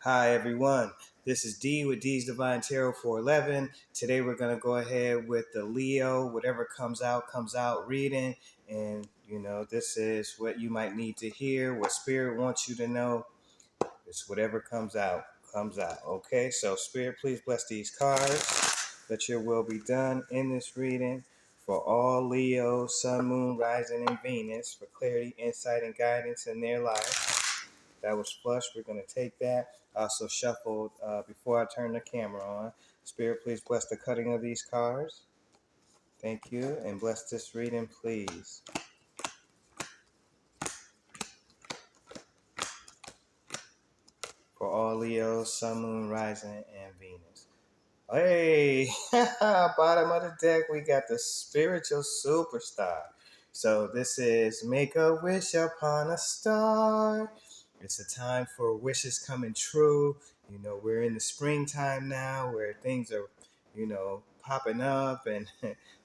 Hi everyone, this is D with D's Divine Tarot 411. Today we're going to go ahead with the Leo, whatever comes out reading. And this is what you might need to hear, what Spirit wants you to know. It's whatever comes out. Okay, so Spirit, please bless these cards. Let your will be done in this reading for all Leo, Sun, Moon, Rising, and Venus for clarity, insight, and guidance in their life. That was flush. We're going to take that. Also shuffled before I turn the camera on. Spirit, please bless the cutting of these cards. Thank you. And bless this reading, please. For all Leos, Sun, Moon, Rising, and Venus. Hey, bottom of the deck, we got the spiritual superstar. So this is Make a Wish Upon a Star. It's a time for wishes coming true. We're in the springtime now where things are, popping up and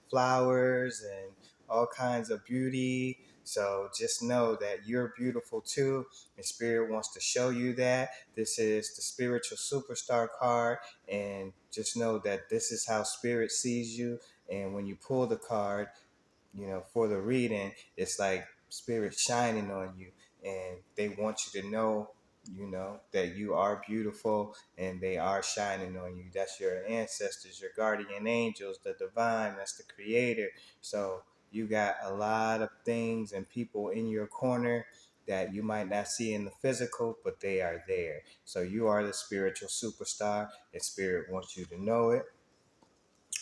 flowers and all kinds of beauty. So just know that you're beautiful too. And Spirit wants to show you that. This is the spiritual superstar card. And just know that this is how Spirit sees you. And when you pull the card, for the reading, it's like Spirit shining on you, and they want you to know, that you are beautiful, and they are shining on you. That's your ancestors, your guardian angels, the divine. That's the Creator. So you got a lot of things and people in your corner that you might not see in the physical, but they are there. So you are the spiritual superstar, and Spirit wants you to know it.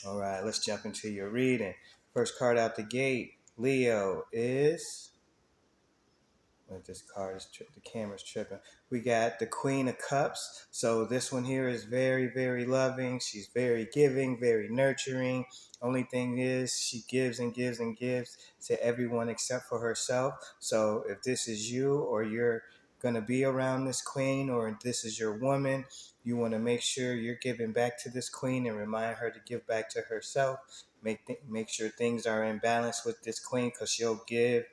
All right, let's jump into your reading. First card out the gate, Leo, is. This card is the camera's tripping. We got the Queen of Cups. So this one here is very, very loving. She's very giving, very nurturing. Only thing is, she gives and gives and gives to everyone except for herself. So if this is you, or you're gonna be around this queen, or if this is your woman, you want to make sure you're giving back to this queen and remind her to give back to herself. Make sure things are in balance with this queen, because she'll give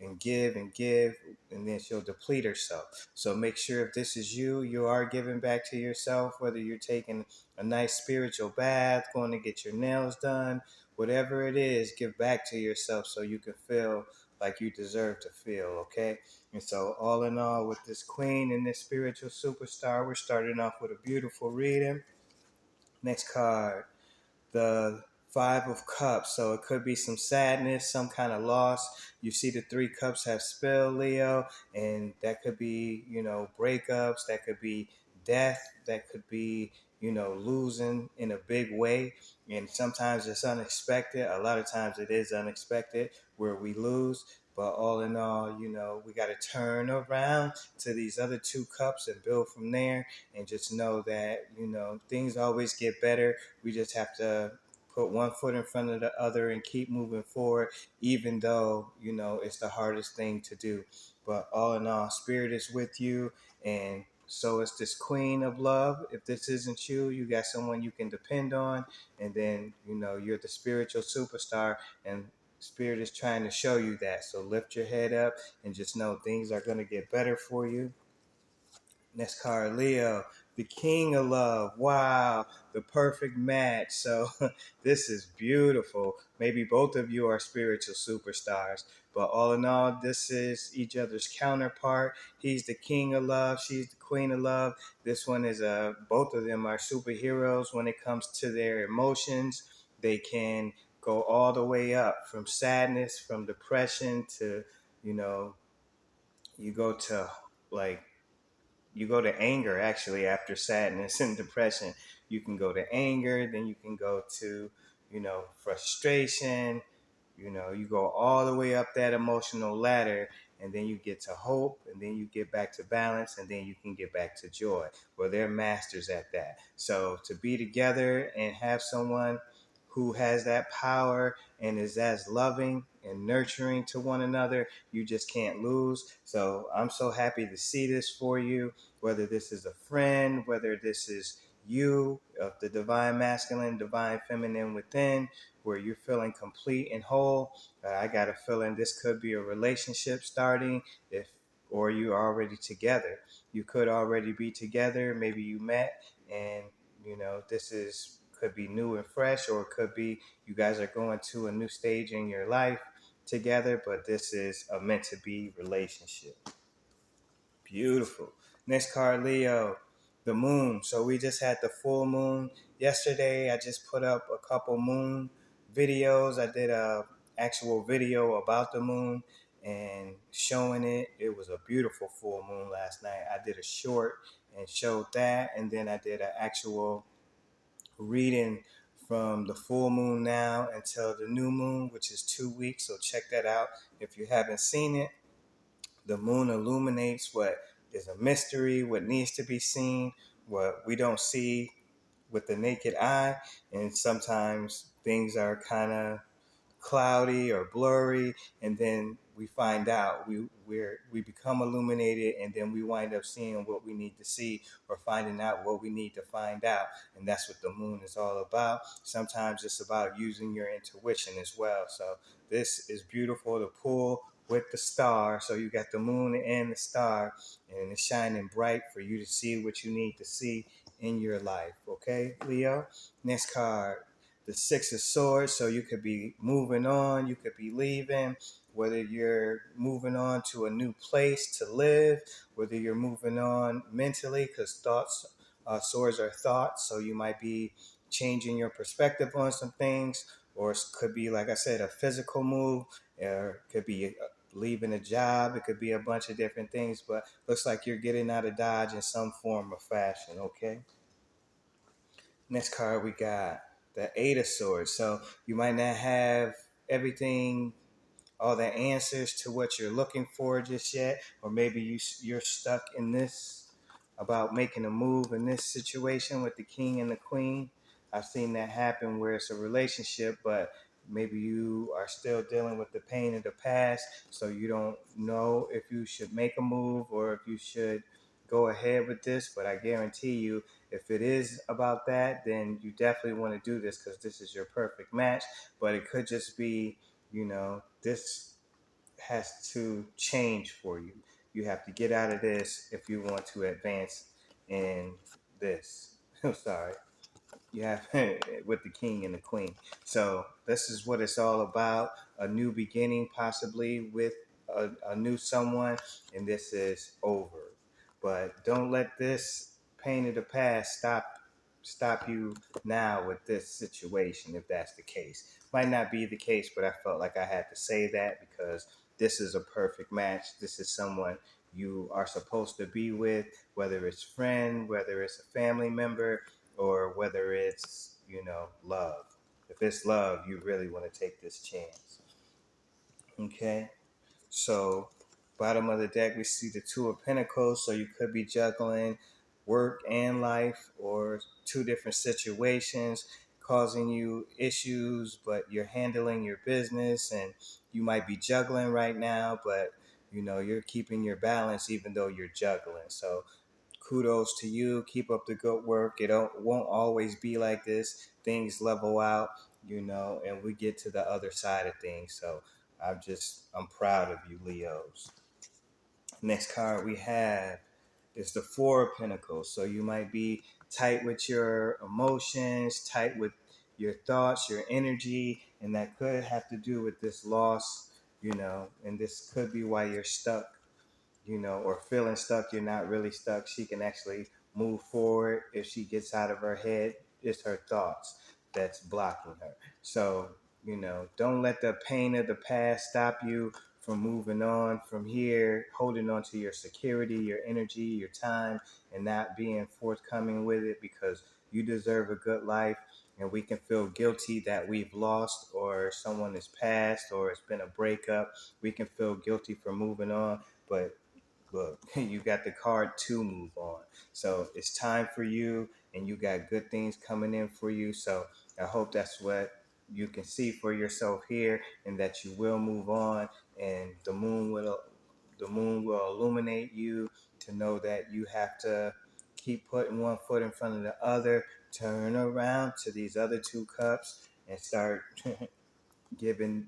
and give and give, and then she'll deplete herself. So make sure, if this is you, you are giving back to yourself, whether you're taking a nice spiritual bath, going to get your nails done, whatever it is, give back to yourself so you can feel like you deserve to feel, okay? And so all in all, with this queen and this spiritual superstar, we're starting off with a beautiful reading. Next card, the Five of Cups. So it could be some sadness, some kind of loss. You see the Three Cups have spilled, Leo, and that could be, breakups, that could be death, that could be, losing in a big way. And sometimes it's unexpected. A lot of times it is unexpected where we lose. But all in all, we got to turn around to these other two cups and build from there. And just know that, things always get better. We just have to put one foot in front of the other and keep moving forward, even though, it's the hardest thing to do. But all in all, Spirit is with you. And so is this Queen of Love. If this isn't you, you got someone you can depend on. And then, you're the spiritual superstar. And Spirit is trying to show you that. So lift your head up and just know things are going to get better for you. Next card, Leo, the King of Love. Wow, the perfect match. So this is beautiful. Maybe both of you are spiritual superstars. But all in all, this is each other's counterpart. He's the King of Love. She's the Queen of Love. This one is both of them are superheroes when it comes to their emotions. They can go all the way up from sadness, from depression to, you know, you go to like you go to anger. Actually, after sadness and depression, you can go to anger, then you can go to, frustration. You go all the way up that emotional ladder, and then you get to hope, and then you get back to balance, and then you can get back to joy. Well, they're masters at that. So to be together and have someone who has that power and is as loving and nurturing to one another, you just can't lose. So I'm so happy to see this for you, whether this is a friend, whether this is you, of the divine masculine, divine feminine within, where you're feeling complete and whole. I got a feeling this could be a relationship starting. If or you are already together. You could already be together. Maybe you met, and this is could be new and fresh, or it could be you guys are going to a new stage in your life together. But this is a meant to be relationship. Beautiful. Next card, Leo, the moon. So we just had the full moon yesterday. I just put up a couple moon videos. I did a actual video about the moon and showing it. It was a beautiful full moon last night. I did a short and showed that, and then I did an actual reading from the full moon now until the new moon, which is 2 weeks. So check that out if you haven't seen it. The moon illuminates what is a mystery, what needs to be seen, what we don't see with the naked eye. And sometimes things are kind of cloudy or blurry, and then we find out we become illuminated, and then we wind up seeing what we need to see or finding out what we need to find out. And that's what the moon is all about. Sometimes it's about using your intuition as well. So this is beautiful to pull with the star. So you got the moon and the star, and it's shining bright for you to see what you need to see in your life. Okay, Leo? Next card, the Six of Swords. So you could be moving on, you could be leaving, whether you're moving on to a new place to live, whether you're moving on mentally, because thoughts, swords are thoughts. So you might be changing your perspective on some things, or it could be, like I said, a physical move, or it could be leaving a job. It could be a bunch of different things, but looks like you're getting out of Dodge in some form or fashion. Okay. Next card we got the Eight of Swords. So you might not have everything, all the answers to what you're looking for just yet, or maybe you're stuck in this about making a move in this situation with the King and the Queen. I've seen that happen where it's a relationship, but maybe you are still dealing with the pain of the past, so you don't know if you should make a move or if you should go ahead with this. But I guarantee you, if it is about that, then you definitely want to do this, because this is your perfect match. But it could just be, this has to change for you. You have to get out of this if you want to advance in this. Sorry. You have with the King and the Queen. So this is what it's all about. A new beginning, possibly with a new someone, and this is over. But don't let this pain of the past stop you now with this situation, if that's the case. Might not be the case, but I felt like I had to say that because this is a perfect match. This is someone you are supposed to be with, whether it's friend, whether it's a family member, or whether it's, love. If it's love, you really want to take this chance. Okay? So, bottom of the deck, we see the Two of Pentacles. So, you could be juggling work and life, or two different situations causing you issues, but you're handling your business, and you might be juggling right now, but you're keeping your balance even though you're juggling. So, kudos to you. Keep up the good work. Won't always be like this. Things level out, and we get to the other side of things. So I'm proud of you, Leos. Next card we have is the Four of Pentacles. So you might be tight with your emotions, tight with your thoughts, your energy, and that could have to do with this loss, and this could be why you're stuck, or feeling stuck. You're not really stuck. She can actually move forward if she gets out of her head. It's her thoughts that's blocking her. So, don't let the pain of the past stop you from moving on from here, holding on to your security, your energy, your time, and not being forthcoming with it, because you deserve a good life. And we can feel guilty that we've lost, or someone has passed, or it's been a breakup. We can feel guilty for moving on, but look, you got the card to move on. So it's time for you, and you got good things coming in for you. So I hope that's what you can see for yourself here, and that you will move on, and the moon will illuminate you to know that you have to keep putting one foot in front of the other, turn around to these other two cups, and start giving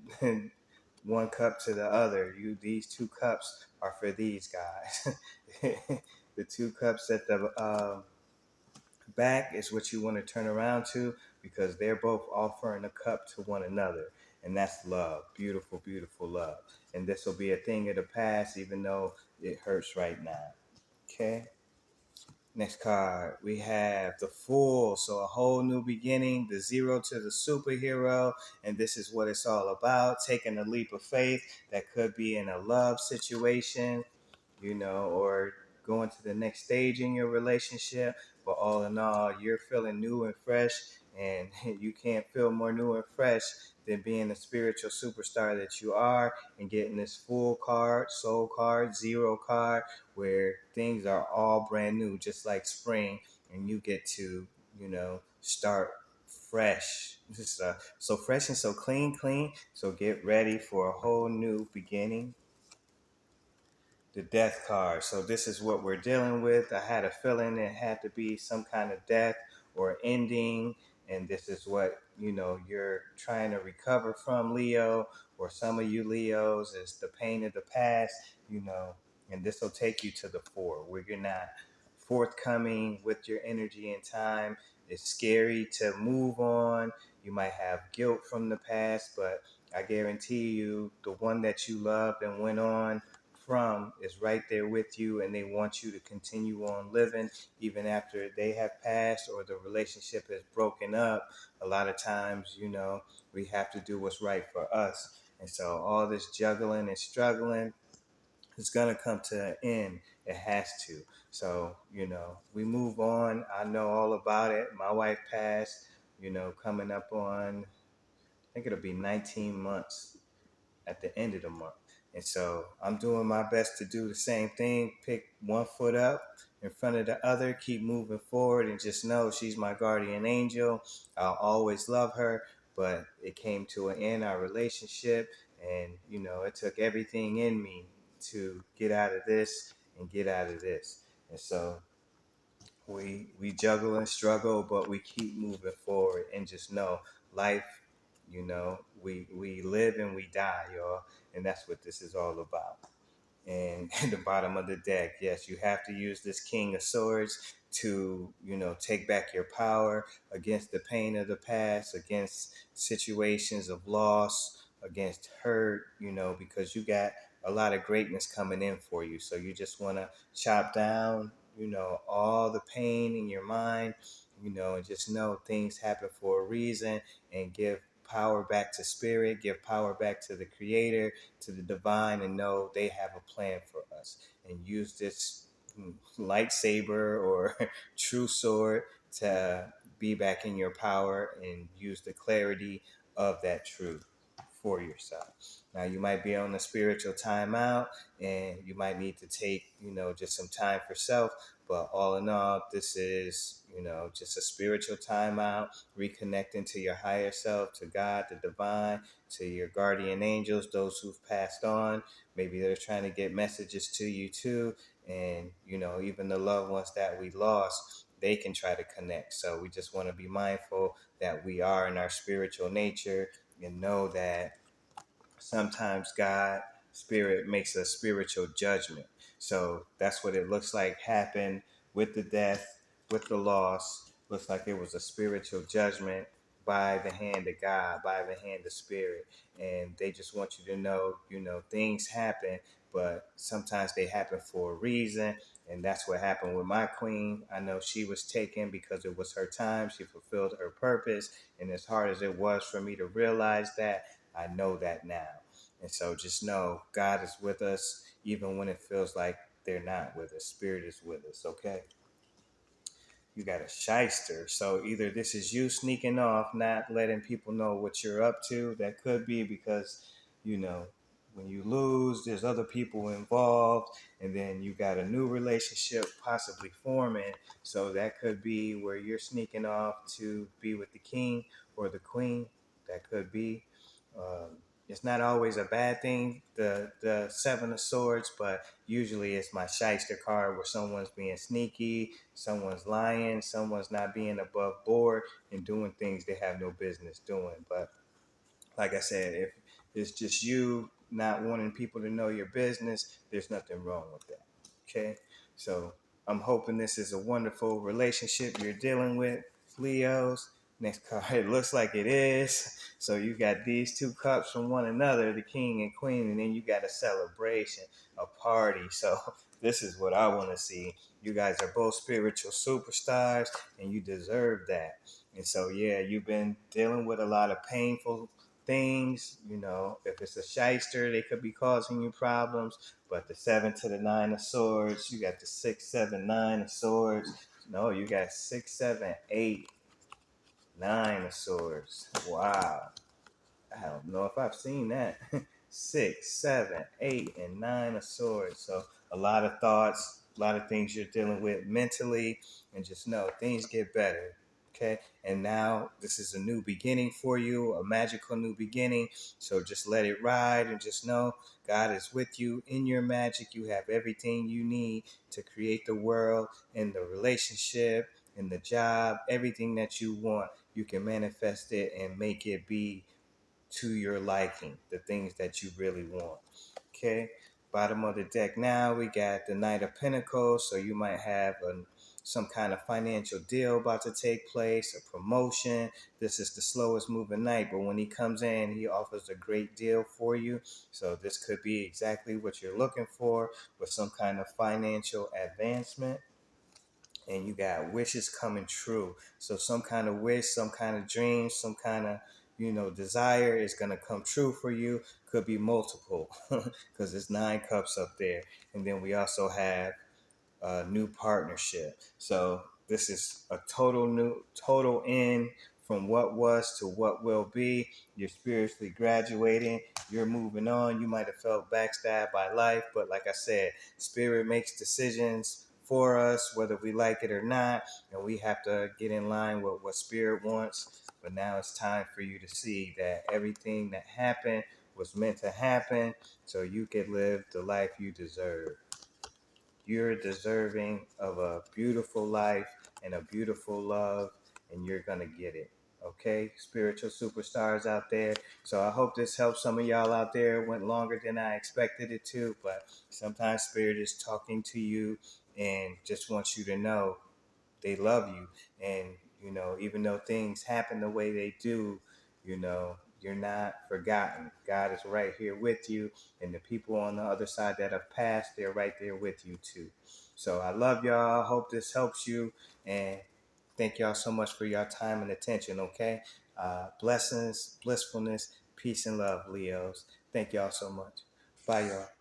one cup to the other. These two cups are for these guys. The two cups at the back is what you want to turn around to, because they're both offering a cup to one another. And that's love. Beautiful, beautiful love. And this will be a thing of the past, even though it hurts right now. Okay. Next card, we have the Fool. So a whole new beginning, the zero to the superhero. And this is what it's all about, taking a leap of faith that could be in a love situation, or going to the next stage in your relationship. But all in all, you're feeling new and fresh, and you can't feel more new and fresh than being the spiritual superstar that you are, and getting this full card, soul card, zero card, where things are all brand new, just like spring, and you get to, start fresh. Just so fresh and so clean, clean. So get ready for a whole new beginning. The death card. So this is what we're dealing with. I had a feeling it had to be some kind of death or ending, and this is what you're trying to recover from, Leo, or some of you Leos, is the pain of the past, and this will take you to the four, where you're not forthcoming with your energy and time. It's scary to move on. You might have guilt from the past, but I guarantee you the one that you loved and went on from is right there with you, and they want you to continue on living even after they have passed or the relationship is broken up. A lot of times, we have to do what's right for us. And so all this juggling and struggling is going to come to an end. It has to. So, we move on. I know all about it. My wife passed, coming up on, I think it'll be 19 months at the end of the month. And so I'm doing my best to do the same thing, pick one foot up in front of the other, keep moving forward, and just know she's my guardian angel. I'll always love her, but it came to an end, our relationship, and it took everything in me to get out of this and get out of this. And so we juggle and struggle, but we keep moving forward, and just know life, we live and we die, y'all, and that's what this is all about. And at the bottom of the deck, yes, you have to use this King of Swords to, take back your power against the pain of the past, against situations of loss, against hurt, because you got a lot of greatness coming in for you. So you just want to chop down, all the pain in your mind, and just know things happen for a reason, and give power back to spirit, give power back to the creator, to the divine, and know they have a plan for us. And use this lightsaber or true sword to be back in your power, and use the clarity of that truth for yourself. Now, you might be on a spiritual timeout, and you might need to take, just some time for self. But all in all, this is, just a spiritual timeout, reconnecting to your higher self, to God, the divine, to your guardian angels, those who've passed on. Maybe they're trying to get messages to you too. And, even the loved ones that we lost, they can try to connect. So we just want to be mindful that we are in our spiritual nature, and know that sometimes God, spirit, makes a spiritual judgment. So that's what it looks like happened with the death, with the loss. Looks like it was a spiritual judgment by the hand of God, by the hand of spirit. And they just want you to know, things happen, but sometimes they happen for a reason. And that's what happened with my queen. I know she was taken because it was her time. She fulfilled her purpose. And as hard as it was for me to realize that, I know that now. And so just know God is with us even when it feels like they're not with us. Spirit is with us, okay? You got a shyster. So either this is you sneaking off, not letting people know what you're up to. That could be because, you know, when you lose, there's other people involved, and then you got a new relationship possibly forming. So that could be where you're sneaking off to be with the king or the queen. That could be. Um, it's not always a bad thing, the Seven of Swords, but usually it's my shyster card, where someone's being sneaky, someone's lying, someone's not being above board and doing things they have no business doing. But like I said, if it's just you not wanting people to know your business, there's nothing wrong with that. Okay? So I'm hoping this is a wonderful relationship you're dealing with, Leos. Next card, it looks like it is. So you got these two cups from one another, the king and queen, and then you got a celebration, a party. So this is what I want to see. You guys are both spiritual superstars, and you deserve that. And so, yeah, you've been dealing with a lot of painful things. You know, if it's a shyster, they could be causing you problems. But the 7 to the 9 of swords, you got the 6, 7, 9 of swords. No, you got 6, 7, 8, 9 of swords. Wow. I don't know if I've seen that. 6, 7, 8, and 9 of swords. So a lot of thoughts, a lot of things you're dealing with mentally, and just know things get better. Okay, and now this is a new beginning for you, a magical new beginning. So just let it ride, and just know God is with you in your magic. You have everything you need to create the world and the relationship and the job, everything that you want. You can manifest it and make it be to your liking, the things that you really want. Okay, bottom of the deck now, we got the Knight of Pentacles, so you might have some kind of financial deal about to take place, a promotion. This is the slowest moving knight, but when he comes in, he offers a great deal for you. So this could be exactly what you're looking for with some kind of financial advancement. And you got wishes coming true. So some kind of wish, some kind of dream, some kind of desire is gonna come true for you. Could be multiple, because there's 9 cups up there, and then we also have a new partnership. So this is a total end from what was to what will be. You're spiritually graduating. You're moving on. You might have felt backstabbed by life, but like I said, spirit makes decisions for us, whether we like it or not, and we have to get in line with what spirit wants. But now it's time for you to see that everything that happened was meant to happen, so you can live the life you deserve. You're deserving of a beautiful life and a beautiful love, and you're going to get it. Okay, spiritual superstars out there. So I hope this helps some of y'all out there. It went longer than I expected it to, but sometimes spirit is talking to you and just wants you to know they love you. And even though things happen the way they do, you're not forgotten. God is right here with you, and the people on the other side that have passed, they're right there with you too. So I love y'all. Hope this helps you, and thank y'all so much for your time and attention. Okay, blessings, blissfulness, peace and love, Leos. Thank y'all so much. Bye, y'all.